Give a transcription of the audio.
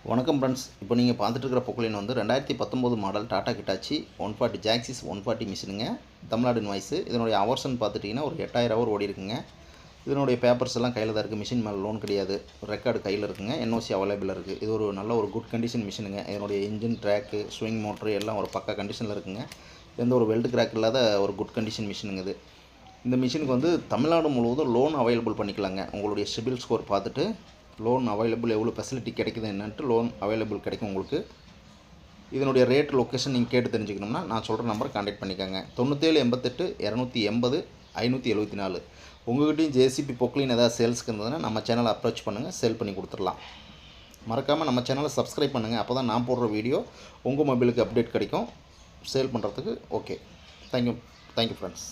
வணக்கம் ஃப்ரெண்ட்ஸ். இப்போ நீங்கள் பார்த்துட்டு இருக்கிற பொக்லைன் வந்து 2019 மாடல் டாடா கிட்டாச்சி 140 ஜாக்சிஸ் 140 மிஷினுங்க. தமிழ்நாடு இன்வாய்ஸு. இதனுடைய ஹவர்ஸ்ன்னு பார்த்துட்டிங்கன்னா ஒரு 8000 ஹவர் ஓடி இருக்குங்க. இதனுடைய பேப்பர்ஸ் எல்லாம் கையில் தான் இருக்குது. மிஷின் மேலே லோன் கிடையாது. ரெக்கார்டு கையில் இருக்குங்க. என்ஓசி அவைலபிளாக இருக்குது. இது ஒரு நல்ல ஒரு குட் கண்டிஷன் மிஷினுங்க. இதனுடைய இன்ஜின், ட்ராக்கு, ஸ்விங் மோட்ரு எல்லாம் ஒரு பக்கா கண்டிஷனில் இருக்குங்க. எந்த ஒரு வெல்டு கிராக் இல்லாத ஒரு குட் கண்டிஷன் மிஷினுங்க இது. இந்த மிஷினுக்கு வந்து தமிழ்நாடு முழுவதும் லோன் அவைலபிள் பண்ணிக்கலாங்க. உங்களுடைய சிபில் ஸ்கோர் பார்த்துட்டு லோன் அவைலபிள் எவ்வளோ ஃபெசிலிட்டி கிடைக்குது என்னன்ட்டு லோன் அவைலபிள் கிடைக்கும் உங்களுக்கு. இதனுடைய ரேட் லொக்கேஷன் நீங்கள் கேட்டு தெரிஞ்சுக்கணும்னா நான் சொல்கிற நம்பரை கான்டாக்ட் பண்ணிக்கோங்க. 97 88 280 574. உங்கள்கிட்டையும் ஜேசிபி பொக்லைன் ஏதாவது சேல்ஸ்க்கு இருந்ததுன்னா நம்ம சேனலை அப்ரோச் பண்ணுங்கள், சேல் பண்ணி கொடுத்துடலாம். மறக்காமல் நம்ம சேனலை சப்ஸ்கிரைப் பண்ணுங்கள். அப்போ தான் நான் போடுற வீடியோ உங்கள் மொபைலுக்கு அப்டேட் கிடைக்கும் சேல் பண்ணுறதுக்கு. Okay, thank you friends.